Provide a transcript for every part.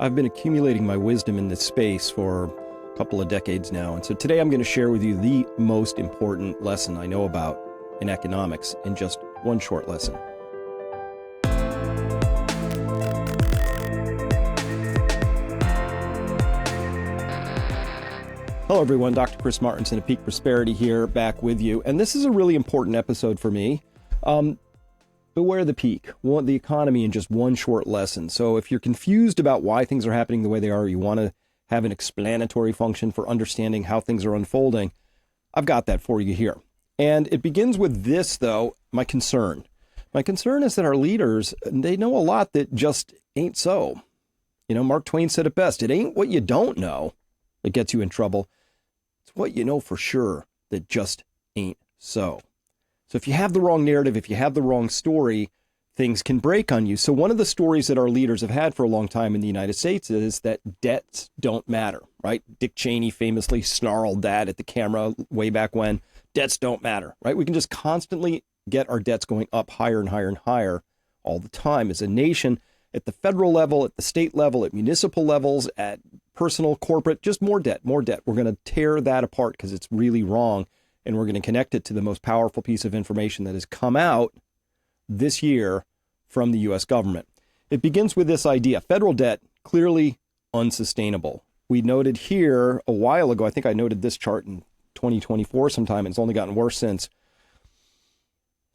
I've been accumulating my wisdom in this space for a couple of decades now, and so today I'm going to share with you the most important lesson I know about in economics in just one short lesson. Hello everyone, Dr. Chris Martinson of Peak Prosperity here, back with you, and this is a really important episode for me. Beware the peak, the economy in just one short lesson. So if you're confused about why things are happening the way they are, you want to have an explanatory function for understanding how things are unfolding, I've got that for you here. And it begins with this, though, my concern. My concern is that our leaders, they know a lot that just ain't so. You know, Mark Twain said it best, it ain't what you don't know that gets you in trouble. It's what you know for sure that just ain't so. So if you have the wrong narrative, if you have the wrong story, things can break on you. So one of the stories that our leaders have had for a long time in the United States is that debts don't matter, right? Dick Cheney famously snarled that at the camera way back when. Debts don't matter, right? We can just constantly get our debts going up higher and higher and higher all the time as a nation, at the federal level, at the state level, at municipal levels, at personal, corporate, just more debt, more debt. We're going to tear that apart because it's really wrong. And we're going to connect it to the most powerful piece of information that has come out this year from the U.S. government. It begins with this idea: federal debt, clearly unsustainable. We noted here a while ago, I think I noted this chart in 2024 sometime, and it's only gotten worse since.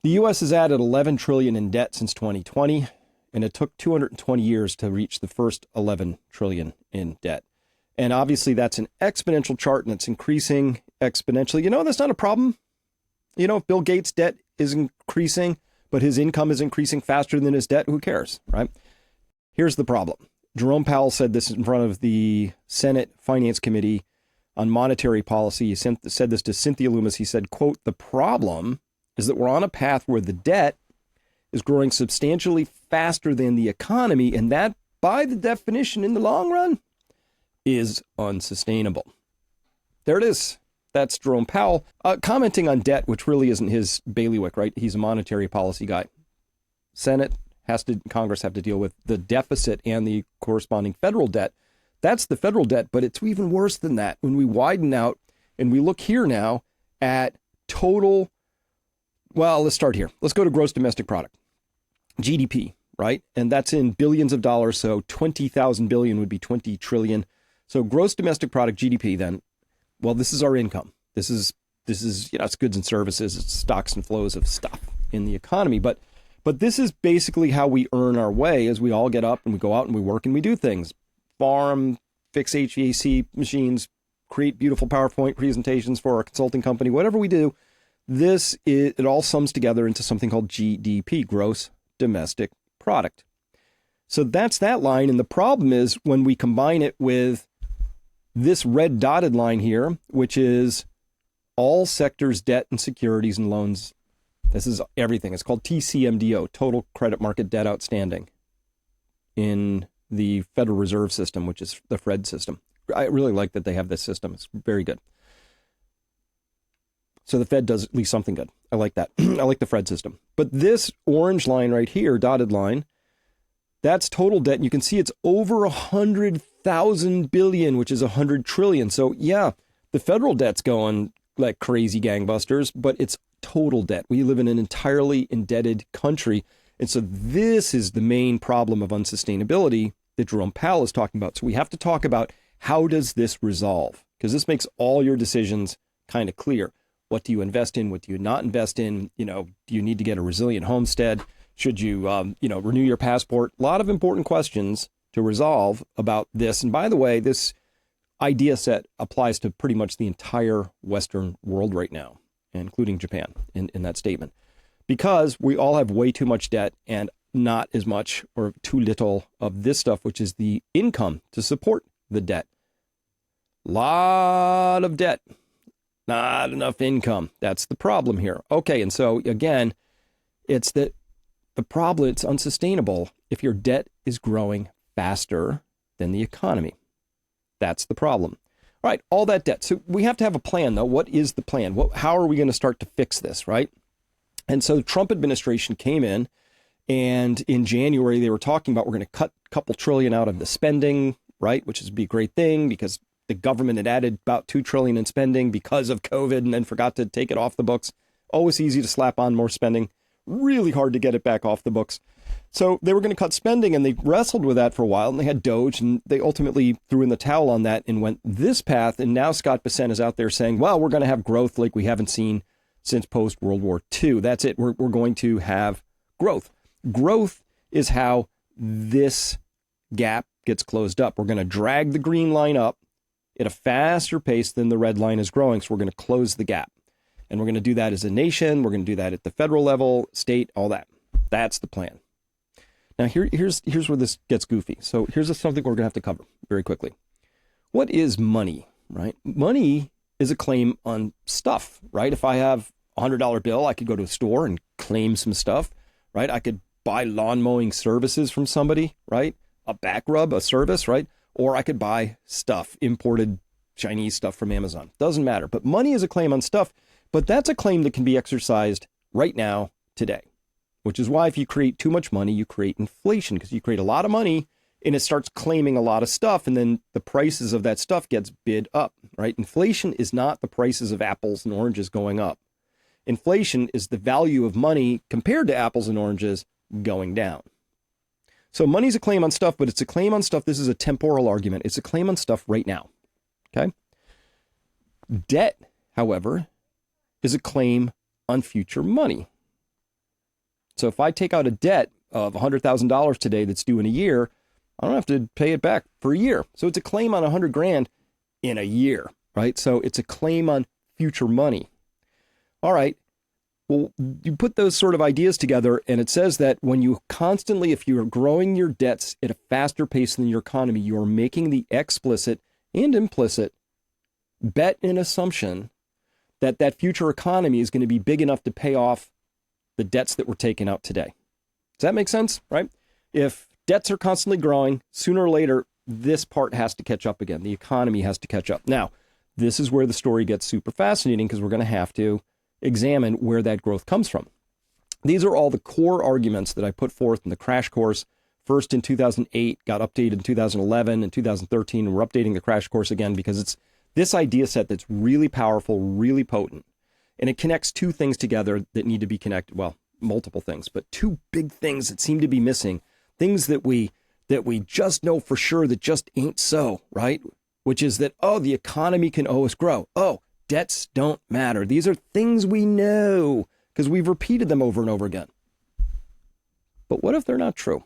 The U.S. has added $11 trillion in debt since 2020, and it took 220 years to reach the first $11 trillion in debt. And obviously that's an exponential chart and it's increasing exponentially. You know, that's not a problem. You know, if Bill Gates' debt is increasing, but his income is increasing faster than his debt, who cares, right? Here's the problem. Jerome Powell said this in front of the Senate Finance Committee on Monetary Policy. He said this to Cynthia Lummis. He said, quote, "The problem is that we're on a path where the debt is growing substantially faster than the economy, and that, by the definition, in the long run, is unsustainable." There it is. That's Jerome Powell commenting on debt, which really isn't his bailiwick, right? He's a monetary policy guy. Congress have to deal with the deficit and the corresponding federal debt. That's the federal debt, but it's even worse than that. When we widen out and we look here now at total, well, let's start here. Let's go to gross domestic product, GDP, right? And that's in billions of dollars. So 20,000 billion would be 20 trillion. So gross domestic product, GDP, then, well, this is our income. This is, you know, it's goods and services, it's stocks and flows of stuff in the economy. But this is basically how we earn our way as we all get up and we go out and we work and we do things. Farm, fix HVAC machines, create beautiful PowerPoint presentations for our consulting company, whatever we do. It all sums together into something called GDP, gross domestic product. So that's that line. And the problem is when we combine it with this red dotted line here, which is all sectors, debt and securities and loans. This is everything. It's called TCMDO, total credit market debt outstanding, in the Federal Reserve System, which is the Fred system. I really like that they have this system. It's very good. So the Fed does at least something good. I like that. I like the Fred system. But this orange line right here, dotted line, that's total debt. And you can see it's over 100,000 billion, which is 100 trillion. So yeah, the federal debt's going like crazy gangbusters, but it's total debt. We live in an entirely indebted country. And so this is the main problem of unsustainability that Jerome Powell is talking about. So we have to talk about, how does this resolve? Because this makes all your decisions kind of clear. What do you invest in? What do you not invest in? You know, do you need to get a resilient homestead? Should you, renew your passport? A lot of important questions to resolve about this. And by the way, this idea set applies to pretty much the entire Western world right now, including Japan in that statement, because we all have way too much debt and not as much or too little of this stuff, which is the income to support the debt. Lot of debt, not enough income. That's the problem here. Okay, and so again, it's that the problem, it's unsustainable if your debt is growing faster than the economy. That's the problem. All right, all that debt. So we have to have a plan, though. What is the plan? How are we going to start to fix this, right? And so the Trump administration came in, and in January, they were talking about we're going to couple trillion out of the spending, right? Which would be a great thing because the government had added about 2 trillion in spending because of COVID and then forgot to take it off the books. Always easy to slap on more spending. Really hard to get it back off the books. So they were going to cut spending and they wrestled with that for a while and they had Doge and they ultimately threw in the towel on that and went this path. And now Scott Bessent is out there saying, well, we're going to have growth like we haven't seen since post-World War II. That's it. We're going to have growth. Growth is how this gap gets closed up. We're going to drag the green line up at a faster pace than the red line is growing. So we're going to close the gap. And we're going to do that as a nation. We're going to do that at the federal level, state, all that. That's the plan. Now, here's where this gets goofy. So here's something we're going to have to cover very quickly. What is money, right? Money is a claim on stuff, right? If I have a $100 bill, I could go to a store and claim some stuff, right? I could buy lawn mowing services from somebody, right? A back rub, a service, right? Or I could buy stuff, imported Chinese stuff from Amazon. Doesn't matter. But money is a claim on stuff, but that's a claim that can be exercised right now, today. Which is why if you create too much money, you create inflation because you create a lot of money and it starts claiming a lot of stuff and then the prices of that stuff gets bid up, right? Inflation is not the prices of apples and oranges going up. Inflation is the value of money compared to apples and oranges going down. So money's a claim on stuff, but it's a claim on stuff. This is a temporal argument. It's a claim on stuff right now, okay? Debt, however, is a claim on future money. So if I take out a debt of $100,000 today that's due in a year, I don't have to pay it back for a year. So it's a claim on 100 grand in a year, right? So it's a claim on future money. All right. Well, you put those sort of ideas together and it says that when you constantly, if you're growing your debts at a faster pace than your economy, you're making the explicit and implicit bet and assumption that that future economy is going to be big enough to pay off the debts that were taken out today. Does that make sense, right? If debts are constantly growing, sooner or later, this part has to catch up again. The economy has to catch up. Now, this is where the story gets super fascinating because we're going to have to examine where that growth comes from. These are all the core arguments that I put forth in the crash course, first in 2008, got updated in 2011 and 2013, and we're updating the crash course again because it's this idea set that's really powerful, really potent. And it connects two things together that need to be connected. Well, multiple things, but two big things that seem to be missing. Things that we just know for sure that just ain't so, right? Which is that, oh, the economy can always grow. Oh, debts don't matter. These are things we know because we've repeated them over and over again. But what if they're not true?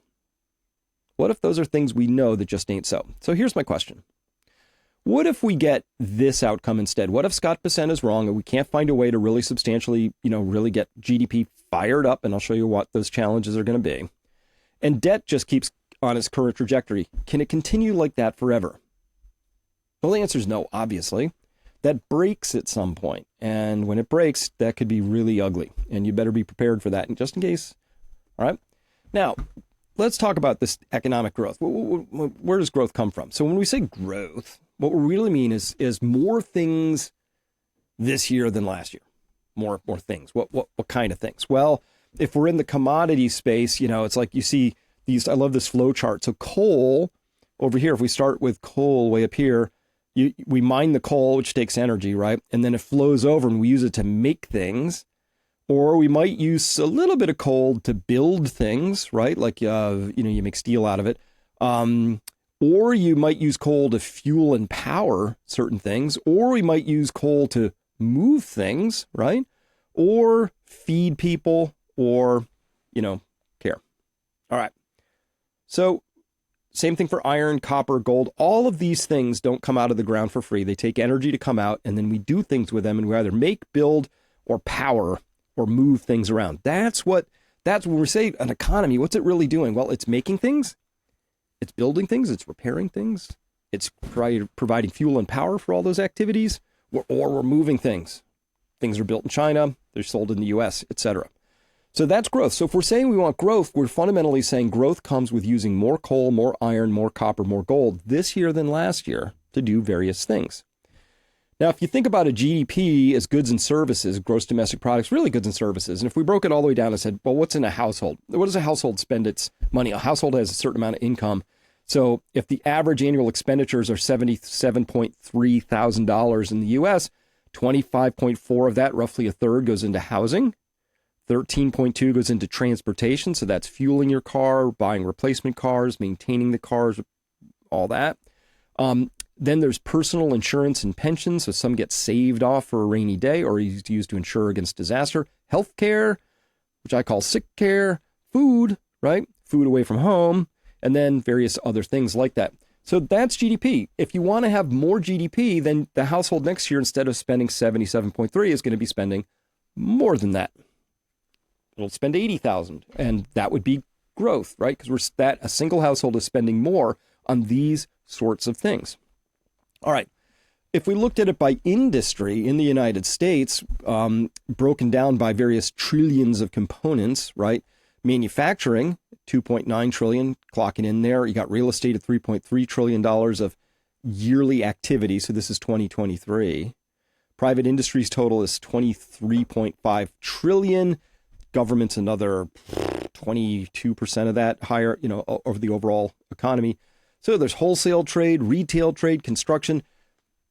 What if those are things we know that just ain't so? So here's my question. What if we get this outcome instead? What if Scott Bessent is wrong and we can't find a way to really substantially, really get GDP fired up? And I'll show you what those challenges are going to be. And debt just keeps on its current trajectory. Can it continue like that forever? Well, the answer is no, obviously. That breaks at some point. And when it breaks, that could be really ugly. And you better be prepared for that. And just in case. All right. Now, let's talk about this economic growth. Where does growth come from? So when we say growth, what we really mean is more things this year than last year. More things. What kind of things? Well, if we're in the commodity space, it's like you see these, I love this flow chart. So coal over here, if we start with coal way up here, we mine the coal, which takes energy, right? And then it flows over and we use it to make things. Or we might use a little bit of coal to build things, right? Like, you make steel out of it. Or you might use coal to fuel and power certain things. Or we might use coal to move things, right? Or feed people or, care. All right. So same thing for iron, copper, gold. All of these things don't come out of the ground for free. They take energy to come out and then we do things with them and we either make, build, or power or move things around. That's when we say an economy, what's it really doing? Well, it's making things. It's building things, it's repairing things, it's providing fuel and power for all those activities, or we're moving things. Things are built in China, they're sold in the US, etc. So that's growth. So if we're saying we want growth, we're fundamentally saying growth comes with using more coal, more iron, more copper, more gold this year than last year to do various things. Now, if you think about a GDP as goods and services, gross domestic products, really goods and services, and if we broke it all the way down and said, well, what's in a household? What does a household spend its money? A household has a certain amount of income, So if the average annual expenditures are $77.3 thousand in the US, 25.4 of that, roughly a third, goes into housing. 13.2 goes into transportation. So that's fueling your car, buying replacement cars, maintaining the cars, all that. Then there's personal insurance and pensions. So some get saved off for a rainy day or used to insure against disaster. Healthcare, which I call sick care. Food, right? Food away from home. And then various other things like that. So that's GDP. If you want to have more GDP, then the household next year, instead of spending 77.3, is going to be spending more than that. It'll spend 80,000, and that would be growth, right? Because a single household is spending more on these sorts of things. All right. If we looked at it by industry in the United States, broken down by various trillions of components, right? Manufacturing, 2.9 trillion, clocking in there. You got real estate at $3.3 trillion of yearly activity. So this is 2023. Private industries total is 23.5 trillion. Government's another 22% of that, higher, over the overall economy. So there's wholesale trade, retail trade, construction.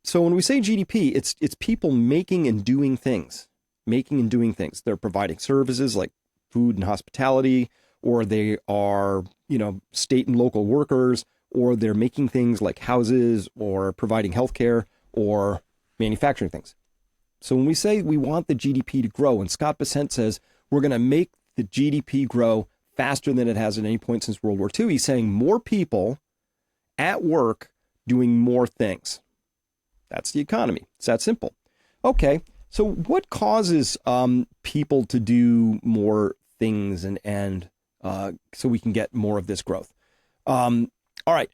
So when we say GDP, it's people making and doing things. They're providing services like food and hospitality, or they are, state and local workers, or they're making things like houses or providing healthcare or manufacturing things. So when we say we want the GDP to grow, and Scott Bessent says we're going to make the GDP grow faster than it has at any point since World War II, he's saying more people at work doing more things. That's the economy. It's that simple. Okay, so what causes people to do more things and so we can get more of this growth? All right.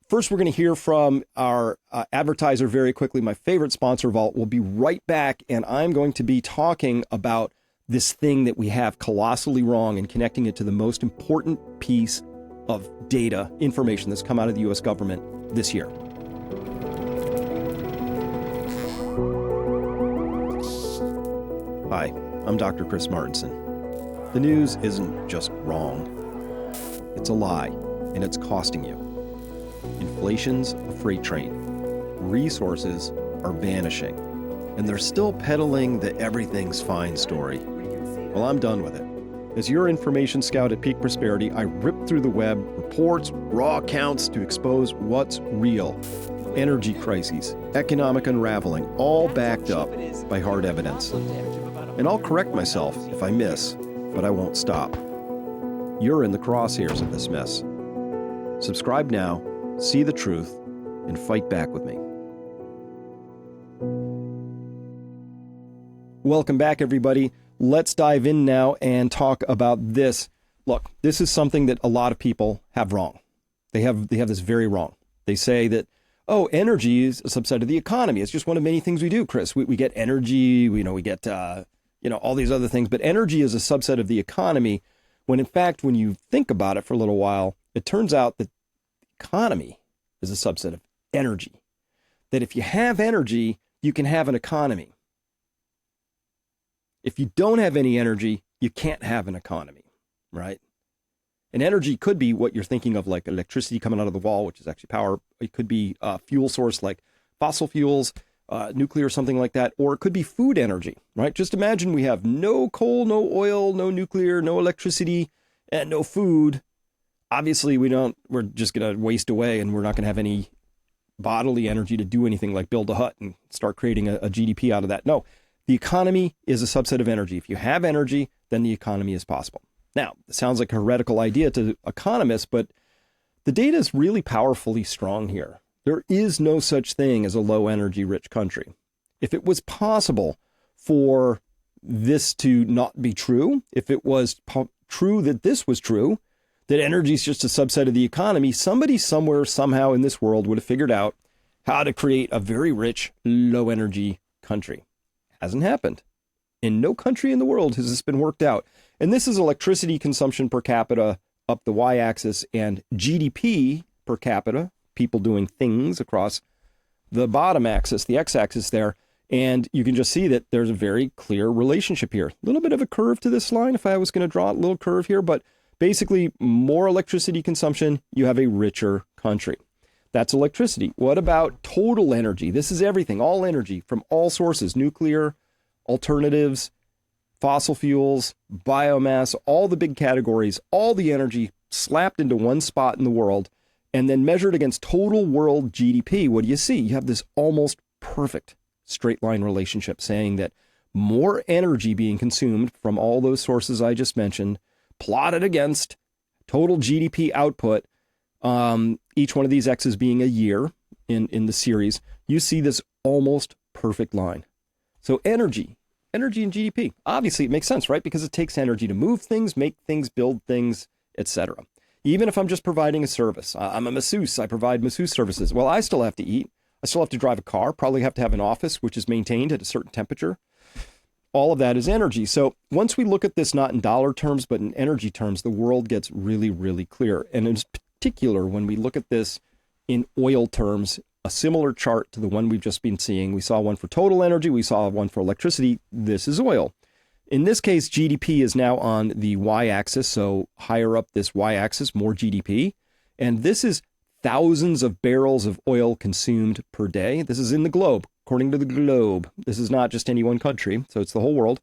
First, we're going to hear from our advertiser very quickly. My favorite sponsor of all. We'll be right back, and I'm going to be talking about this thing that we have colossally wrong and connecting it to the most important piece of data, information that's come out of the U.S. government this year. Hi, I'm Dr. Chris Martinson. The news isn't just wrong. It's a lie, and it's costing you. Inflation's a freight train. Resources are vanishing. And they're still peddling the everything's fine story. Well, I'm done with it. As your information scout at Peak Prosperity, I rip through the web, reports, raw accounts to expose what's real. Energy crises, economic unraveling, all backed up by hard evidence. And I'll correct myself if I miss, but I won't stop. You're in the crosshairs of this mess. Subscribe now, see the truth, and fight back with me. Welcome back, everybody. Let's dive in now and talk about this. Look, this is something that a lot of people have wrong. They have this very wrong. They say that, energy is a subset of the economy. It's just one of many things we do, Chris. We get energy, we get, all these other things. But energy is a subset of the economy, when in fact, when you think about it for a little while, it turns out that the economy is a subset of energy. That if you have energy, you can have an economy. If you don't have any energy, you can't have an economy, right? And energy could be what you're thinking of, like electricity coming out of the wall, which is actually power. It could be a fuel source like fossil fuels, nuclear, something like that. Or it could be food energy, right? Just imagine we have no coal, no oil, no nuclear, no electricity, and no food. Obviously, we're just going to waste away, and we're not going to have any bodily energy to do anything like build a hut and start creating a GDP out of that. No. The economy is a subset of energy. If you have energy, then the economy is possible. Now, it sounds like a heretical idea to economists, but the data is really powerfully strong here. There is no such thing as a low energy rich country. If it was possible for this to not be true, if it was true that this was true, that energy is just a subset of the economy, somebody somewhere, somehow in this world would have figured out how to create a very rich, low energy country. Hasn't happened. In no country in the world has this been worked out. And this is electricity consumption per capita up the y-axis and GDP per capita, people doing things, across the bottom axis, the x-axis there. And you can just see that there's a very clear relationship here. A little bit of a curve to this line if I was going to draw a little curve here, but Basically, more electricity consumption, you have a richer country. That's electricity. What about total energy? This is everything, all energy from all sources, nuclear, alternatives, fossil fuels, biomass, all the big categories, all the energy slapped into one spot in the world, and then measured against total world GDP. What do you see? You have this almost perfect straight line relationship saying that more energy being consumed from all those sources I just mentioned, plotted against total GDP output, each one of these X's being a year in the series, you see this almost perfect line. So energy and GDP. Obviously, it makes sense, right? Because it takes energy to move things, make things, build things, etc. Even if I'm just providing a service, I'm a masseuse, I provide masseuse services. Well, I still have to eat. I still have to drive a car, probably have to have an office, which is maintained at a certain temperature. All of that is energy. So once we look at this, not in dollar terms, but in energy terms, the world gets really, really clear. And in particular, when we look at this in oil terms, a similar chart to the one we've just been seeing. We saw one for total energy. We saw one for electricity. This is oil. In this case, GDP is now on the y-axis. So higher up this y-axis, more GDP. And this is thousands of barrels of oil consumed per day. This is in the globe, according to the globe. This is not just any one country. So it's the whole world.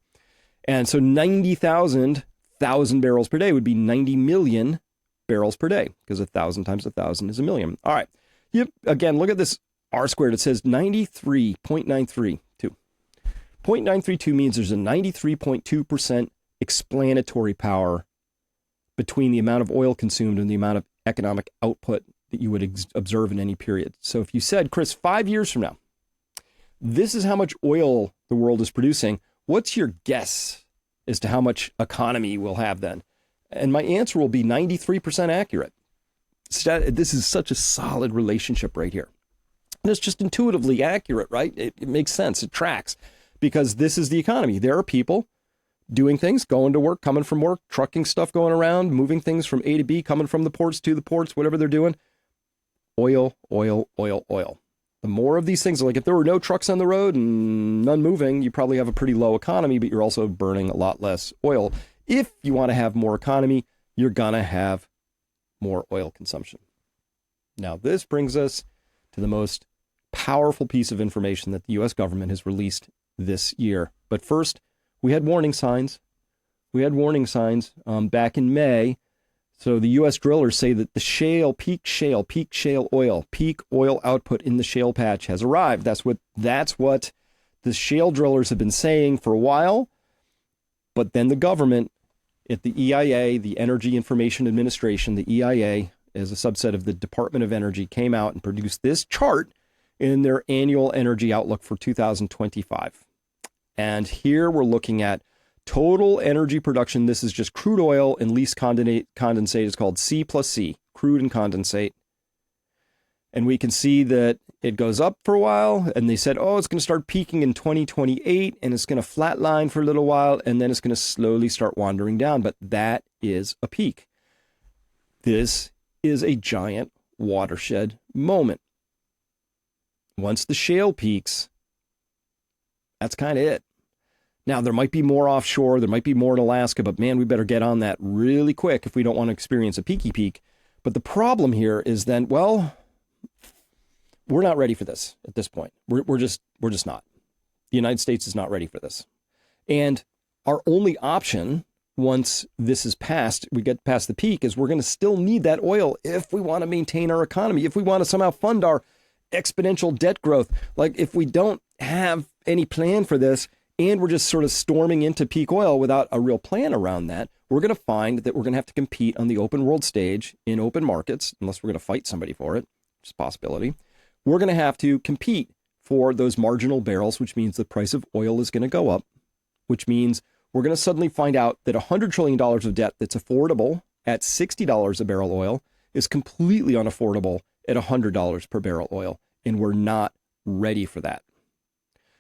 And so 90,000 barrels per day would be 90 million barrels per day, because 1,000 times 1,000 is a million. All right. Yep. Again, look at this R squared. It says 93.932. 0.932 means there's a 93.2% explanatory power between the amount of oil consumed and the amount of economic output that you would observe in any period. So if you said, Chris, 5 years from now, this is how much oil the world is producing, what's your guess as to how much economy we'll have then? And my answer will be 93% accurate. This is such a solid relationship right here. And it's just intuitively accurate, right? It makes sense. It tracks because this is the economy. There are people doing things, going to work, coming from work, trucking stuff going around, moving things from A to B, coming from the ports to the ports, whatever they're doing. Oil, oil, oil, oil. The more of these things, like if there were no trucks on the road and none moving, you probably have a pretty low economy, but you're also burning a lot less oil. If you want to have more economy, you're going to have more oil consumption. Now, this brings us to the most powerful piece of information that the U.S. government has released this year. But first, we had warning signs. Back in May. So the U.S. drillers say that the peak oil output in the shale patch has arrived. That's what the shale drillers have been saying for a while. But then the government at the EIA, the Energy Information Administration, the EIA, as a subset of the Department of Energy, came out and produced this chart in their annual energy outlook for 2025. And here we're looking at total energy production. This is just crude oil and least condensate. It's called C plus C, crude and condensate. And we can see that it goes up for a while, and they said, oh, it's going to start peaking in 2028, and it's going to flatline for a little while, and then it's going to slowly start wandering down. But that is a peak. This is a giant watershed moment. Once the shale peaks, that's kind of it. Now, there might be more offshore, there might be more in Alaska, but man, we better get on that really quick if we don't want to experience a peaky peak. But the problem here is then, well, we're not ready for this at this point. We're just not. The United States is not ready for this. And our only option, once this is passed, we get past the peak, is we're going to still need that oil if we want to maintain our economy, if we want to somehow fund our exponential debt growth. Like if we don't have any plan for this and we're just sort of storming into peak oil without a real plan around that, we're going to find that we're going to have to compete on the open world stage in open markets, unless we're going to fight somebody for it, which is a possibility. We're going to have to compete for those marginal barrels, which means the price of oil is going to go up, which means we're going to suddenly find out that $100 trillion of debt that's affordable at $60 a barrel oil is completely unaffordable at $100 per barrel oil. And we're not ready for that.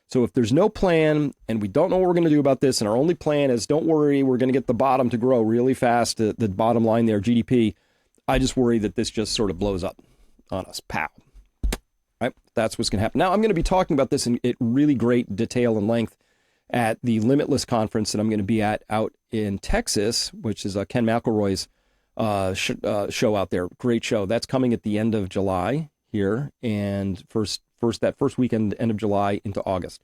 So if there's no plan and we don't know what we're going to do about this, and our only plan is, don't worry, we're going to get the bottom to grow really fast, the bottom line there, GDP, I just worry that this just sort of blows up on us. Pow. Right? That's what's going to happen. Now, I'm going to be talking about this in really great detail and length at the Limitless conference that I'm going to be at out in Texas, which is Ken McElroy's show out there. Great show. That's coming at the end of July here, and that first weekend, end of July into August.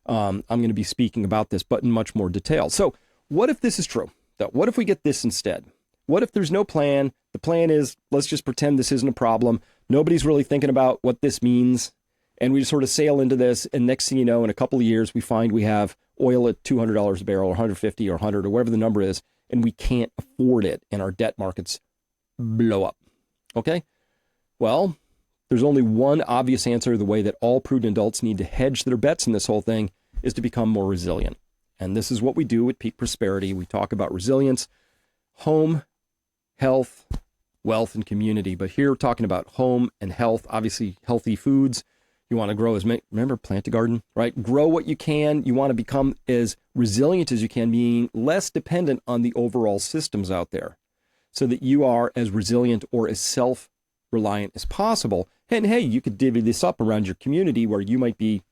I'm going to be speaking about this, but in much more detail. So what if this is true? What if we get this instead? What if there's no plan? The plan is, let's just pretend this isn't a problem. Nobody's really thinking about what this means. And we just sort of sail into this. And next thing you know, in a couple of years, we find we have oil at $200 a barrel or 150 or 100 or whatever the number is, and we can't afford it. And our debt markets blow up. Okay? Well, there's only one obvious answer. The way that all prudent adults need to hedge their bets in this whole thing is to become more resilient. And this is what we do at Peak Prosperity. We talk about resilience, home, health, wealth, and community. But here we're talking about home and health, obviously healthy foods. You want to grow remember, plant a garden, right? Grow what you can. You want to become as resilient as you can, being less dependent on the overall systems out there so that you are as resilient or as self-reliant as possible. And hey, you could divvy this up around your community where you might be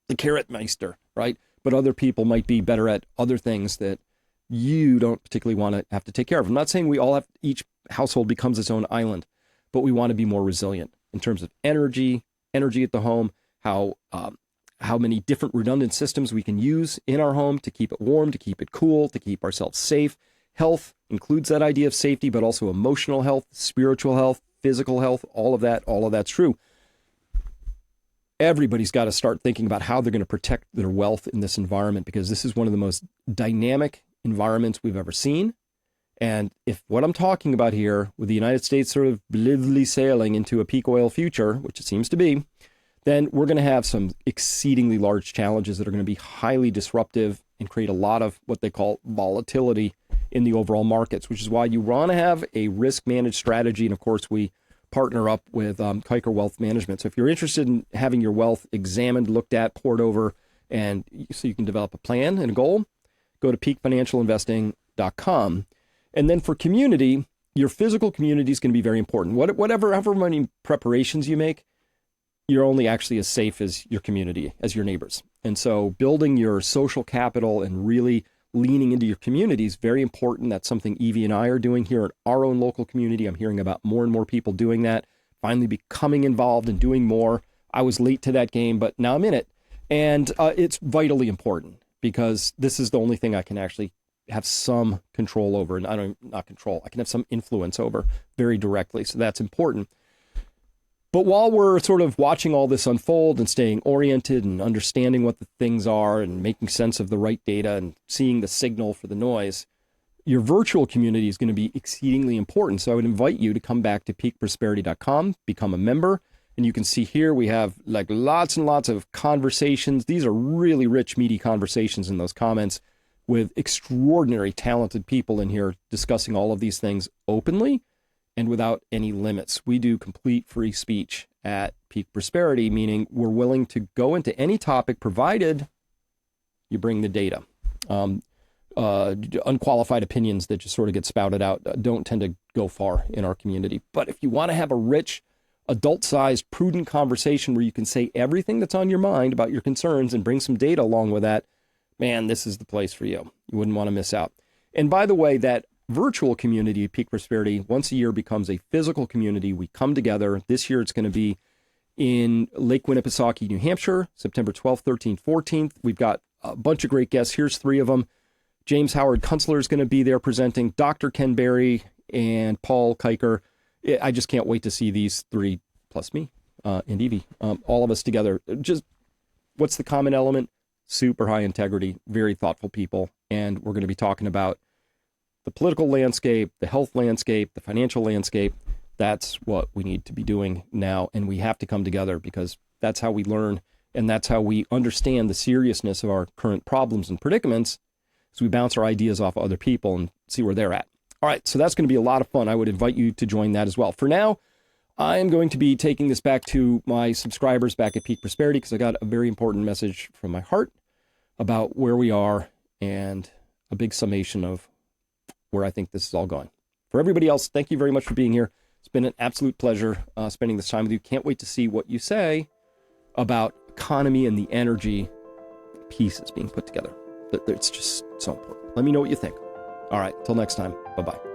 the carrot meister, right? But other people might be better at other things that you don't particularly want to have to take care of. I'm not saying we all have, each household becomes its own island, but we want to be more resilient in terms of energy at the home, how many different redundant systems we can use in our home to keep it warm, to keep it cool, to keep ourselves safe. Health includes that idea of safety, but also emotional health, spiritual health, physical health, all of that's true. Everybody's got to start thinking about how they're going to protect their wealth in this environment, because this is one of the most dynamic environments we've ever seen. And if what I'm talking about here, with the United States sort of blithely sailing into a peak oil future, which it seems to be, then we're going to have some exceedingly large challenges that are going to be highly disruptive and create a lot of what they call volatility in the overall markets, which is why you want to have a risk managed strategy. And of course, we partner up with Kuiker Wealth Management. So if you're interested in having your wealth examined, looked at, poured over, and so you can develop a plan and a goal, go to peakfinancialinvesting.com. And then for community, your physical community is going to be very important. However many preparations you make, you're only actually as safe as your community, as your neighbors. And so building your social capital and really leaning into your community is very important. That's something Evie and I are doing here in our own local community. I'm hearing about more and more people doing that, finally becoming involved and doing more. I was late to that game, but now I'm in it. And it's vitally important, because this is the only thing I can actually have some control over, and I can have some influence over very directly. So that's important. But while we're sort of watching all this unfold and staying oriented and understanding what the things are and making sense of the right data and seeing the signal for the noise, your virtual community is going to be exceedingly important. So I would invite you to come back to peakprosperity.com, become a member. And you can see here we have like lots and lots of conversations. These are really rich, meaty conversations in those comments, with extraordinary talented people in here discussing all of these things openly and without any limits. We do complete free speech at Peak Prosperity, meaning we're willing to go into any topic provided you bring the data. Unqualified opinions that just sort of get spouted out don't tend to go far in our community. But if you want to have a rich, adult-sized, prudent conversation where you can say everything that's on your mind about your concerns and bring some data along with that, man, this is the place for you. You wouldn't want to miss out. And by the way, that virtual community, Peak Prosperity, once a year becomes a physical community. We come together. This year it's going to be in Lake Winnipesaukee, New Hampshire, September 12th, 13th, 14th. We've got a bunch of great guests. Here's three of them. James Howard Kunstler is going to be there presenting, Dr. Ken Berry, and Paul Kuiker. I just can't wait to see these three, plus me and Evie, all of us together. Just what's the common element? Super high integrity, very thoughtful people. And we're going to be talking about the political landscape, the health landscape, the financial landscape. That's what we need to be doing now. And we have to come together, because that's how we learn. And that's how we understand the seriousness of our current problems and predicaments. So we bounce our ideas off other people and see where they're at. All right. So that's going to be a lot of fun. I would invite you to join that as well. For now, I am going to be taking this back to my subscribers back at Peak Prosperity, because I got a very important message from my heart about where we are and a big summation of where I think this is all going. For everybody else, thank you very much for being here. It's been an absolute pleasure spending this time with you. Can't wait to see what you say about economy and the energy pieces being put together. It's just so important. Let me know what you think. All right, till next time. Bye-bye.